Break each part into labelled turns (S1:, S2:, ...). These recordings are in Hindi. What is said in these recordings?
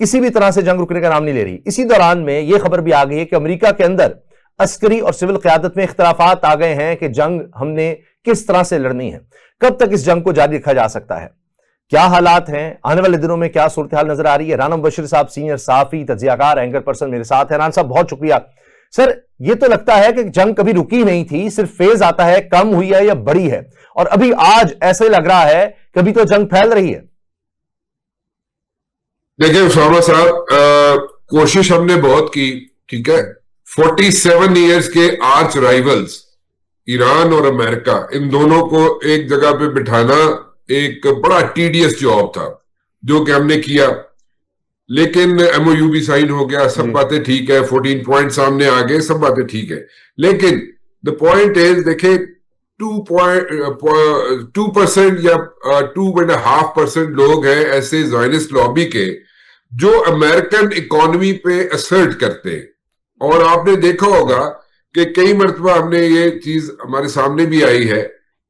S1: किसी भी तरह से जंग रुकने का नाम नहीं ले रही। इसी दौरान में यह खबर भी आ गई है कि अमेरिका के अंदर अस्करी और सिविल क़यादत में इख्तलाफात आ गए हैं कि जंग हमने किस तरह से लड़नी है, कब तक इस जंग को जारी रखा जा सकता है, क्या हालात हैं, आने वाले दिनों में क्या सूरत हाल नजर आ रही है। राना मुबश्शिर साहब सीनियर सहाफी, तज्जियाकार, एंकर पर्सन मेरे साथ है। राना साहब बहुत शुक्रिया। सर, ये तो लगता है कि जंग कभी रुकी नहीं थी, सिर्फ फेज आता है, कम हुई है या बड़ी है, और अभी आज ऐसे लग रहा है कभी तो जंग फैल रही है।
S2: देखिए उसामा साहब, कोशिश हमने बहुत की, ठीक है। 47 इयर्स के आर्च राइवल्स ईरान और अमेरिका, इन दोनों को एक जगह पे बिठाना एक बड़ा टीडियस जॉब था, जो कि हमने किया। लेकिन एमओयू भी साइन हो गया, सब बातें ठीक है, 14 पॉइंट सामने आ गए, सब बातें ठीक है। लेकिन द पॉइंट इज, देखिए 2% या 2.5% लोग हैं ऐसे ज़ायनिस्ट लॉबी के जो अमेरिकन इकोनॉमी पे असर्ट करते हैं। और आपने देखा होगा कि कई मरतबा हमने ये चीज हमारे सामने भी आई है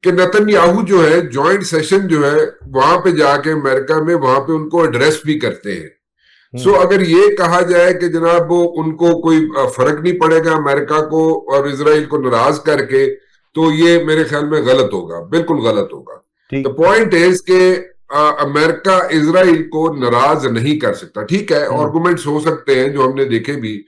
S2: कि नेतन्याहू जो है जॉइंट सेशन जो है वहां पे जाके अमेरिका में वहां पे उनको एड्रेस भी करते हैं। सो अगर ये कहा जाए कि जनाब वो उनको कोई फर्क नहीं पड़ेगा अमेरिका को और इजराइल को नाराज करके, तो ये मेरे ख्याल में गलत होगा, बिल्कुल गलत होगा। द पॉइंट इज के अमेरिका इजराइल को नाराज नहीं कर सकता, ठीक है, आर्गुमेंट्स हो सकते हैं जो हमने देखे भी,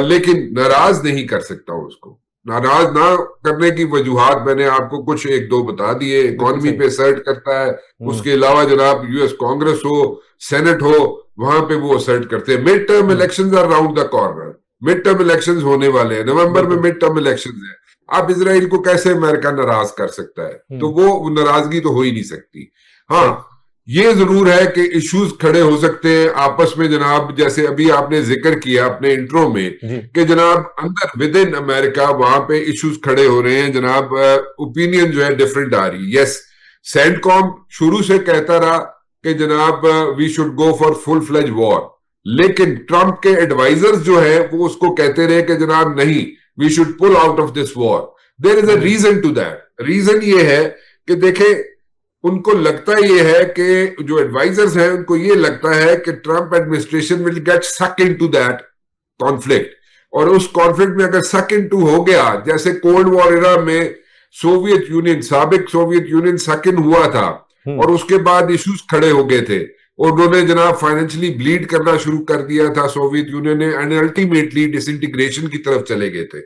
S2: लेकिन नाराज नहीं कर सकता उसको। नाराज ना करने की वजूहात मैंने आपको कुछ एक दो बता दिए। इकोनॉमी पे सर्ट करता है, उसके अलावा जनाब यूएस कांग्रेस हो, सेनेट हो, वहां पे वो सर्ट करते हैं। Mid term elections are round the corner, mid term elections होने वाले हैं, नवंबर में मिड टर्म इलेक्शंस है। आप इजराइल को कैसे अमेरिका नाराज कर सकता है? तो वो नाराजगी तो हो ही नहीं सकती। हाँ, ये जरूर है कि इश्यूज खड़े हो सकते हैं आपस में जनाब, जैसे अभी आपने जिक्र किया अपने इंट्रो में कि जनाब अंदर विद इन अमेरिका वहां पे इश्यूज खड़े हो रहे हैं जनाब, ओपिनियन जो है डिफरेंट आ रही है। यस, सेंटकॉम शुरू से कहता रहा कि जनाब we should go for full fledge war, लेकिन ट्रंप के एडवाइजर्स जो है वो उसको कहते रहे कि जनाब नहीं, we should pull out of this war. There is a reason to that. Reason ये है कि देखे, उनको लगता ये है कि जो एडवाइजर्स हैं उनको ये लगता है कि ट्रंप एडमिनिस्ट्रेशन विल गेट सक इनटू दैट कॉन्फ्लिक्ट, और उस कॉन्फ्लिक्ट में अगर सक इनटू हो गया, जैसे कोल्ड वॉर एरा में सोवियत यूनियन, साबिक सोवियत यूनियन सक इन हुआ था और उसके बाद इश्यूज खड़े हो गए थे और उन्होंने जनाब फाइनेंशियली ब्लीड करना शुरू कर दिया था सोवियत यूनियन ने, एंड अल्टीमेटली डिसइंटीग्रेशन की तरफ चले गए थे।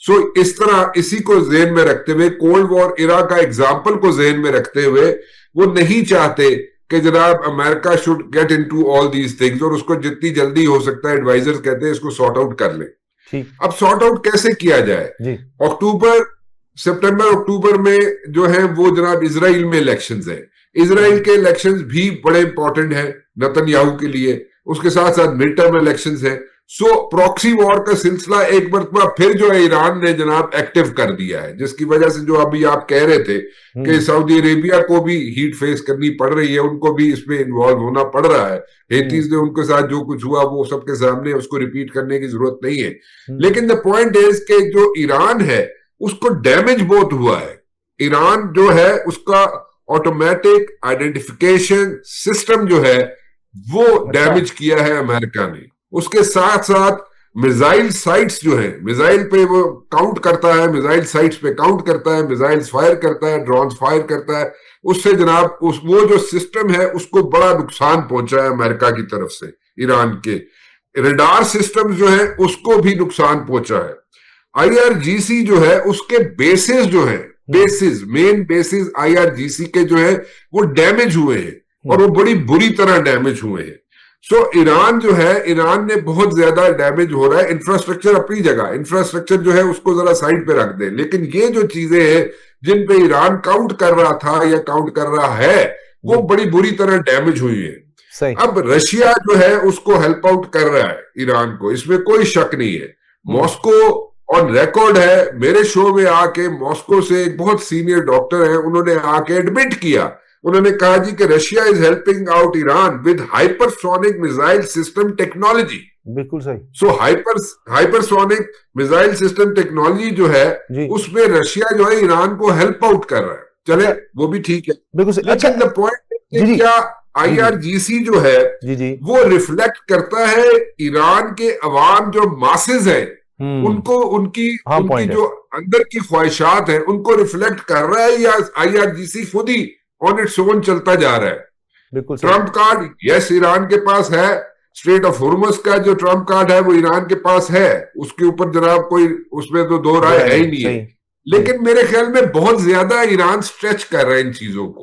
S2: सो इस तरह इसी को जेहन में रखते हुए, कोल्ड वॉर इरा का एग्जाम्पल को जेहन में रखते हुए, वो नहीं चाहते कि जनाब America should get into all these things, और उसको जितनी जल्दी हो सकता है एडवाइजर्स कहते हैं इसको सॉर्ट आउट कर ले। अब सॉर्ट आउट कैसे किया जाए? सितंबर अक्टूबर में जो है वो जनाब इजराइल में इलेक्शंस है। इजराइल के इलेक्शंस भी बड़े इंपॉर्टेंट है नेतन्याहू के लिए, उसके साथ साथ मिड टर्म इलेक्शंस है। सो प्रॉक्सी वॉर का सिलसिला एक मरतबा फिर जो है ईरान ने जनाब एक्टिव कर दिया है, जिसकी वजह से जो अभी आप कह रहे थे कि सऊदी अरेबिया को भी हीट फेस करनी पड़ रही है, उनको भी इसमें इन्वॉल्व होना पड़ रहा है। हेतीज ने उनके साथ जो कुछ हुआ वो सबके सामने, उसको रिपीट करने की जरूरत नहीं है। लेकिन द पॉइंट इज कि जो ईरान है उसको डैमेज बहुत हुआ है। ईरान जो है उसका ऑटोमेटिक आइडेंटिफिकेशन सिस्टम जो है वो डैमेज किया है अमेरिका ने। उसके साथ साथ मिसाइल साइट्स जो है, मिसाइल पे वो काउंट करता है, मिसाइल साइट्स पे काउंट करता है, मिसाइल्स फायर करता है, ड्रोन्स फायर करता है, उससे जनाब वो जो सिस्टम है उसको बड़ा नुकसान पहुंचा है अमेरिका की तरफ से। ईरान के रडार सिस्टम जो है उसको भी नुकसान पहुंचा है। IRGC जो है उसके बेसिस जो है, मेन बेसिस IRGC के जो है वो डैमेज हुए हैं और वो बड़ी बुरी तरह डैमेज हुए हैं। सो ईरान जो है, ईरान ने बहुत ज्यादा डैमेज हो रहा है। इंफ्रास्ट्रक्चर अपनी जगह, इंफ्रास्ट्रक्चर जो है उसको जरा साइड पे रख दे, लेकिन ये जो चीजें हैं जिन पे ईरान काउंट कर रहा था या काउंट कर रहा है वो बड़ी बुरी तरह डैमेज हुई है। अब रशिया जो है उसको हेल्प आउट कर रहा है ईरान को, इसमें कोई शक नहीं है। मॉस्को ऑन रिकॉर्ड है, मेरे शो में आके मॉस्को से एक बहुत सीनियर डॉक्टर है, उन्होंने आके एडमिट किया, उन्होंने कहा जी कि Russia is helping out Iran with hypersonic missile system technology.
S1: बिल्कुल सही।
S2: सो हाइपरसोनिक मिसाइल सिस्टम टेक्नोलॉजी जो है उसमें रशिया जो है ईरान को हेल्प आउट कर रहा है। चले वो भी ठीक है,
S1: बिल्कुल सही।
S2: लेकिन द पॉइंट क्या आईआरजीसी जो है
S1: जी जी
S2: वो रिफ्लेक्ट करता है ईरान के अवाम जो मासेस हैं उनको उनकी
S1: हाँ,
S2: उनकी
S1: पॉइंट है।
S2: जो अंदर की ख्वाहिशात हैं उनको रिफ्लेक्ट कर रहा है या आईआरजीसी खुद ही ऑन इट्स ओन चलता जा रहा है।
S1: बिल्कुल सही।
S2: ट्रम्प कार्ड यस ईरान के पास है, स्ट्रेट ऑफ हॉर्मुज का जो ट्रम्प कार्ड है वो ईरान के पास है, उसके ऊपर जनाब कोई उसमें तो दो राय है ही नहीं है।
S1: सही।
S2: लेकिन मेरे ख्याल में बहुत ज्यादा ईरान स्ट्रेच कर रहा है इन चीजों को।